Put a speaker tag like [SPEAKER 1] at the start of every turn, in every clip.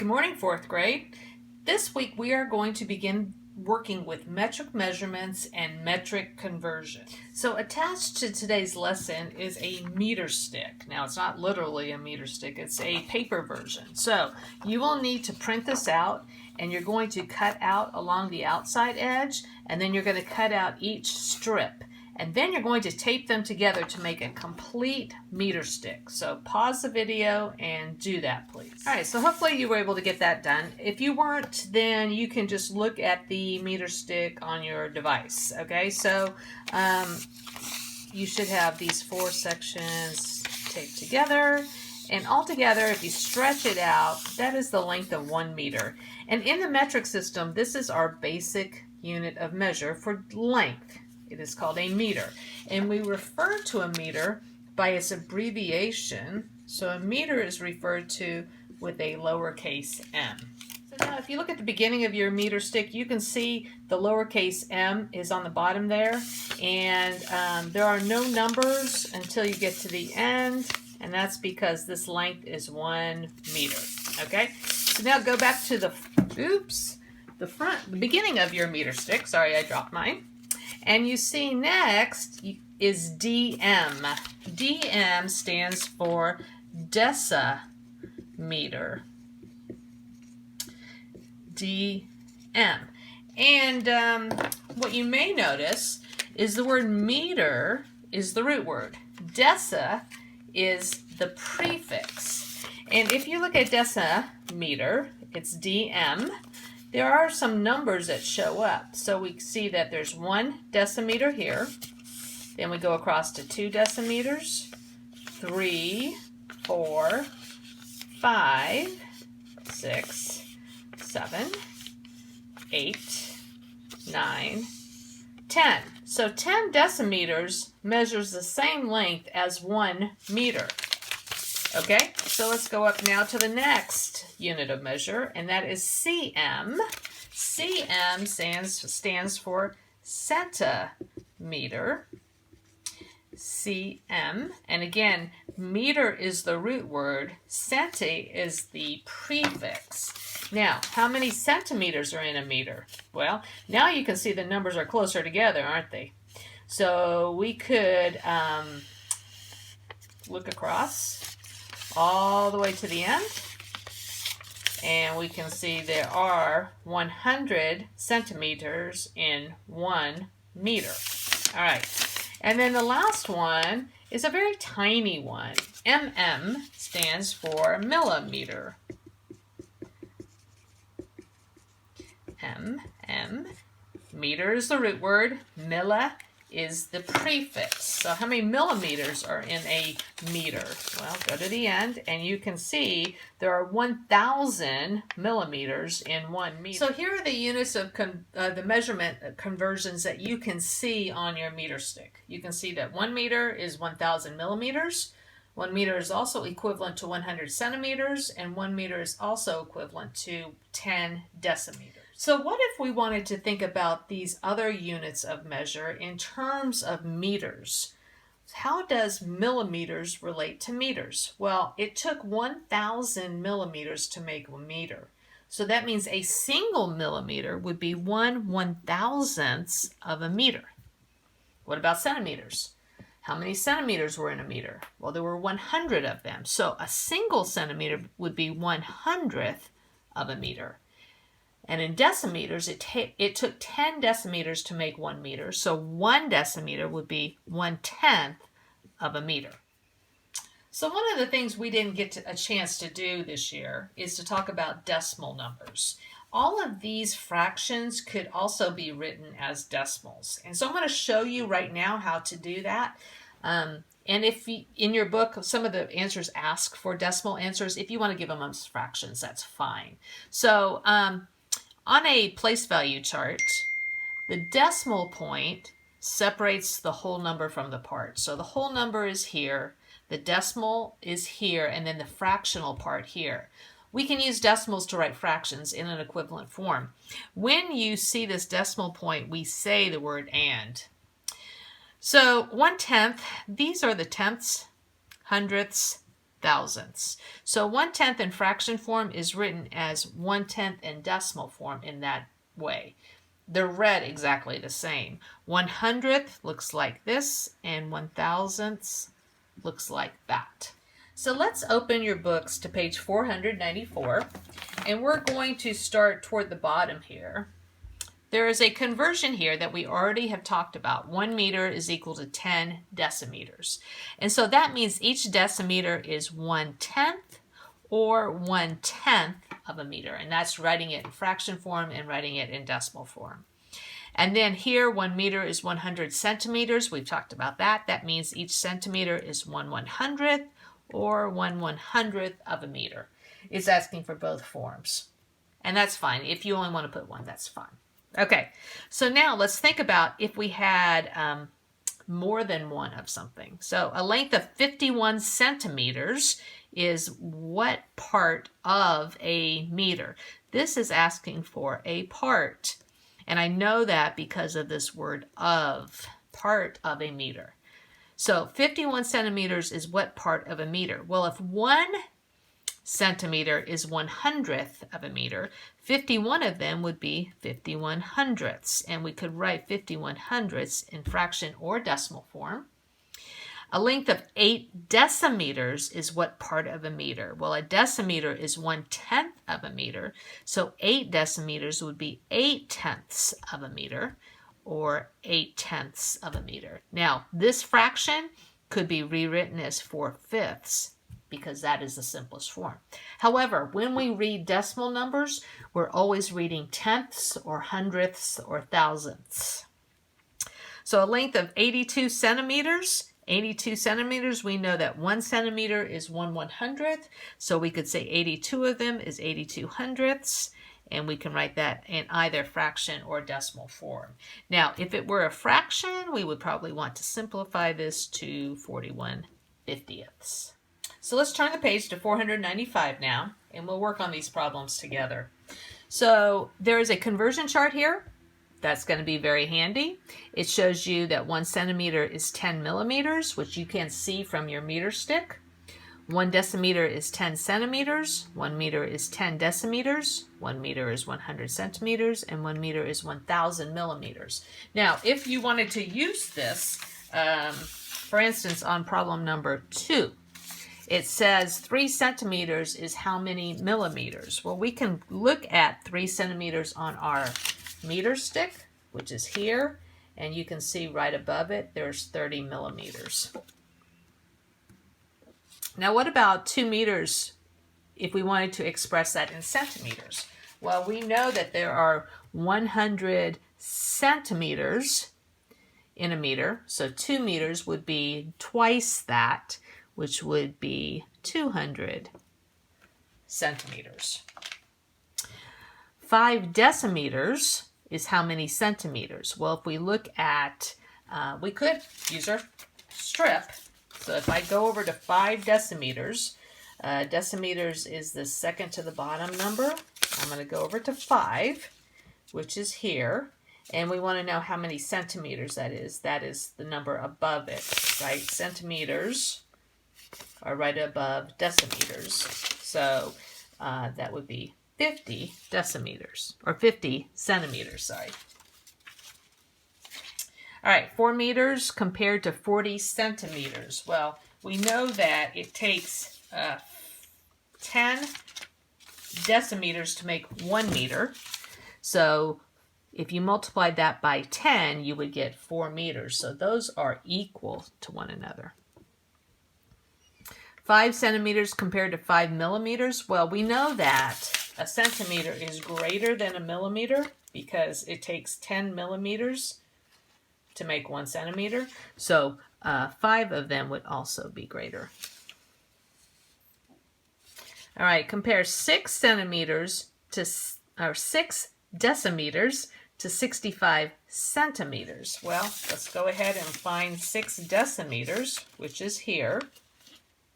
[SPEAKER 1] Good morning, fourth grade. This week we are going to begin working with metric measurements and metric conversion. So attached to today's lesson is a meter stick. Now it's not literally a meter stick, it's a paper version. So you will need to print this out and you're going to cut out along the outside edge and then you're going to cut out each strip. And then you're going to tape them together to make a complete meter stick. So pause the video and do that, please. All right, so hopefully you were able to get that done. If you weren't, then you can just look at the meter stick on your device. Okay, so you should have these four sections taped together. And altogether, if you stretch it out, that is the length of 1 meter. And in the metric system, this is our basic unit of measure for length. It is called a meter. And we refer to a meter by its abbreviation. So a meter is referred to with a lowercase m. So now if you look at the beginning of your meter stick, you can see the lowercase m is on the bottom there. And there are no numbers until you get to the end. And that's because this length is 1 meter. Okay? So now go back to the beginning of your meter stick. Sorry, I dropped mine. And you see next is DM. DM stands for decimeter. DM. And what you may notice is the word meter is the root word. Deci is the prefix. And if you look at decimeter, it's DM. There are some numbers that show up. So we see that there's 1 decimeter here. Then we go across to 2 decimeters, 3, 4, 5, 6, 7, 8, 9, 10. So 10 decimeters measures the same length as 1 meter. Okay, so let's go up now to the next unit of measure, and that is cm. Cm stands for centimeter. Cm, and again, meter is the root word, centi is the prefix. Now, how many centimeters are in a meter? Well, now you can see the numbers are closer together, aren't they? So we could look across all the way to the end, and we can see there are 100 centimeters in 1 meter. All right, and then the last one is a very tiny one. MM stands for millimeter. MM, meter is the root word, milli is the prefix. So how many millimeters are in a meter? Well, go to the end and you can see there are 1,000 millimeters in 1 meter. So here are the units of the measurement conversions that you can see on your meter stick. You can see that 1 meter is 1,000 millimeters. 1 meter is also equivalent to 100 centimeters, and 1 meter is also equivalent to 10 decimeters. So what if we wanted to think about these other units of measure in terms of meters? How does millimeters relate to meters? Well, it took 1,000 millimeters to make a meter. So that means a single millimeter would be 1/1000th of a meter. What about centimeters? How many centimeters were in a meter? Well, there were 100 of them. So a single centimeter would be 100th of a meter. And in decimeters, it took 10 decimeters to make 1 meter. So 1 decimeter would be 1/10th of a meter. So one of the things we didn't get a chance to do this year is to talk about decimal numbers. All of these fractions could also be written as decimals. And so I'm going to show you right now how to do that. And if in your book, some of the answers ask for decimal answers. If you want to give them as fractions, that's fine. So on a place value chart, the decimal point separates the whole number from the part. So the whole number is here, the decimal is here, and then the fractional part here. We can use decimals to write fractions in an equivalent form. When you see this decimal point, we say the word and. So 1/10, these are the tenths, hundredths, thousandths. So 1/10 in fraction form is written as 1/10 in decimal form in that way. They're read exactly the same. 100th looks like this, and 1,000ths looks like that. So let's open your books to page 494, and we're going to start toward the bottom here. There is a conversion here that we already have talked about. 1 meter is equal to 10 decimeters. And so that means each decimeter is 1/10 or 1/10 of a meter. And that's writing it in fraction form and writing it in decimal form. And then here, 1 meter is 100 centimeters. We've talked about that. That means each centimeter is 1/100th or 1/100th of a meter. It's asking for both forms. And that's fine. If you only want to put one, that's fine. Okay, so now let's think about if we had more than one of something. So a length of 51 centimeters is what part of a meter? This is asking for a part. And I know that because of this word of, part of a meter. So 51 centimeters is what part of a meter? Well, if 1 centimeter is 100th of a meter, 51 of them would be 51/100ths, and we could write 51/100ths in fraction or decimal form. A length of 8 decimeters is what part of a meter? Well, a decimeter is 1/10 of a meter, so 8 decimeters would be 8/10ths of a meter, or 8/10ths of a meter. Now, this fraction could be rewritten as 4/5ths, because that is the simplest form. However, when we read decimal numbers, we're always reading tenths or hundredths or thousandths. So a length of 82 centimeters. 82 centimeters, we know that 1 centimeter is 1/100th, so we could say 82 of them is 82/100ths, and we can write that in either fraction or decimal form. Now, if it were a fraction, we would probably want to simplify this to 41/50ths. So let's turn the page to 495 now, and we'll work on these problems together. So there is a conversion chart here. That's going to be very handy. It shows you that 1 centimeter is 10 millimeters, which you can see from your meter stick. 1 decimeter is 10 centimeters. 1 meter is 10 decimeters. 1 meter is 100 centimeters, and 1 meter is 1,000 millimeters. Now, if you wanted to use this, for instance, on problem number 2, it says 3 centimeters is how many millimeters? Well, we can look at 3 centimeters on our meter stick, which is here, and you can see right above it, there's 30 millimeters. Now, what about 2 meters if we wanted to express that in centimeters? Well, we know that there are 100 centimeters in a meter, so 2 meters would be twice that, which would be 200 centimeters. 5 decimeters is how many centimeters? Well, if we look at, we could use our strip. So if I go over to 5 decimeters, decimeters is the second to the bottom number. I'm going to go over to 5, which is here. And we want to know how many centimeters that is. That is the number above it, right? Centimeters are right above decimeters. So that would be 50 decimeters, or 50 centimeters, sorry. All right, 4 meters compared to 40 centimeters. Well, we know that it takes 10 decimeters to make 1 meter. So if you multiply that by 10, you would get 4 meters. So those are equal to one another. 5 centimeters compared to 5 millimeters. Well, we know that a centimeter is greater than a millimeter because it takes 10 millimeters to make 1 centimeter. So 5 of them would also be greater. All right, compare 6 centimeters to, or 6 decimeters to 65 centimeters. Well, let's go ahead and find 6 decimeters, which is here.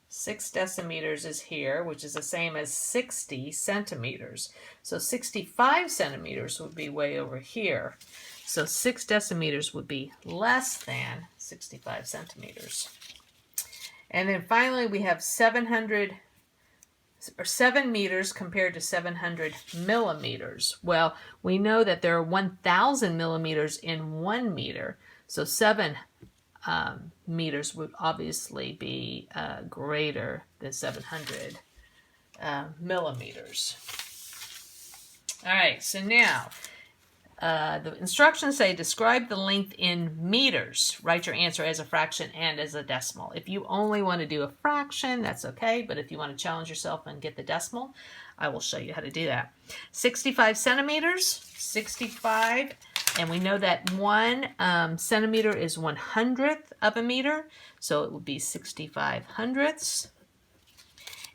[SPEAKER 1] 6 decimeters is here, which is the same as 60 centimeters. So 65 centimeters would be way over here. So 6 decimeters would be less than 65 centimeters. And then finally we have 700 or 7 meters compared to 700 millimeters. Well, we know that there are 1,000 millimeters in 1 meter, so 7 meters would obviously be greater than 700 millimeters. All right, so now the instructions say describe the length in meters. Write your answer as a fraction and as a decimal. If you only want to do a fraction, that's okay, but if you want to challenge yourself and get the decimal, I will show you how to do that. 65 centimeters, 65, and we know that 1 centimeter is 1/100th of a meter, so it would be 65 hundredths.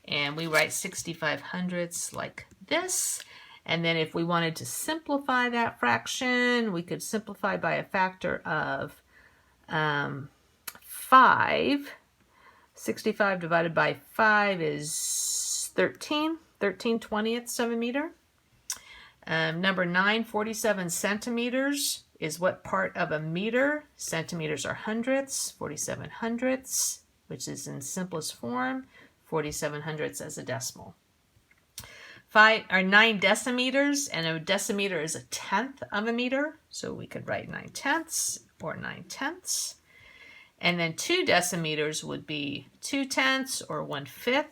[SPEAKER 1] And we write 65 hundredths like this. And then if we wanted to simplify that fraction, we could simplify by a factor of 5. 65 divided by 5 is 13. 13/20ths of a meter. Number 9, 47 centimeters is what part of a meter? Centimeters are hundredths. 47 hundredths, which is in simplest form. 47 hundredths as a decimal. 9 decimeters, and a decimeter is 1/10 of a meter, so we could write 9/10 or 9/10. And then 2 decimeters would be 2/10 or 1/5,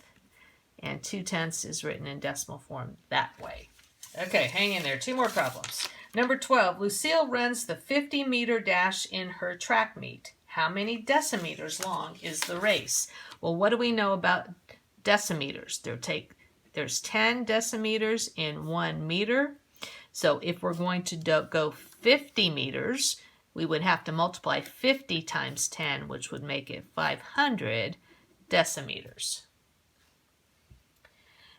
[SPEAKER 1] and 2/10 is written in decimal form that way. Okay, hang in there. 2 more problems. Number 12, Lucille runs the 50-meter dash in her track meet. How many decimeters long is the race? Well, what do we know about decimeters? There's 10 decimeters in 1 meter. So if we're going to go 50 meters, we would have to multiply 50 times 10, which would make it 500 decimeters.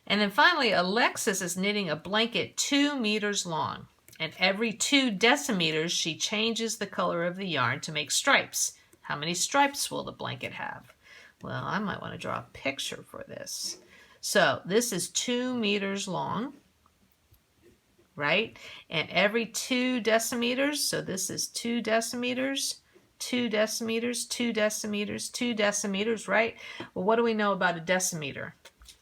[SPEAKER 1] And then finally, Alexis is knitting a blanket 2 meters long. And every 2 decimeters, she changes the color of the yarn to make stripes. How many stripes will the blanket have? Well, I might want to draw a picture for this. So this is 2 meters long, right? And every 2 decimeters, so this is 2 decimeters, 2 decimeters, 2 decimeters, 2 decimeters, right? Well, what do we know about a decimeter?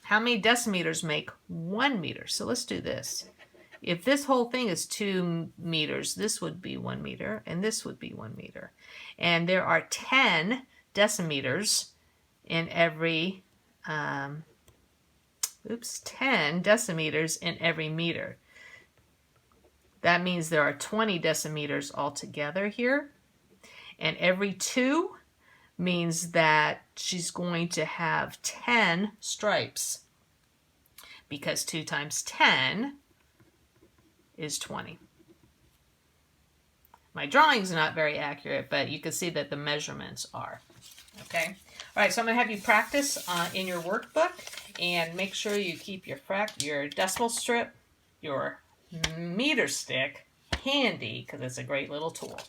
[SPEAKER 1] How many decimeters make 1 meter? So let's do this. If this whole thing is 2 meters, this would be 1 meter, and this would be 1 meter. And there are 10 decimeters in every 10 decimeters in every meter. That means there are 20 decimeters altogether here. And every 2 means that she's going to have 10 stripes, because 2 times 10 is 20. My drawing's not very accurate, but you can see that the measurements are. Okay? All right, so I'm going to have you practice in your workbook, and make sure you keep your decimal strip, your meter stick handy, because it's a great little tool.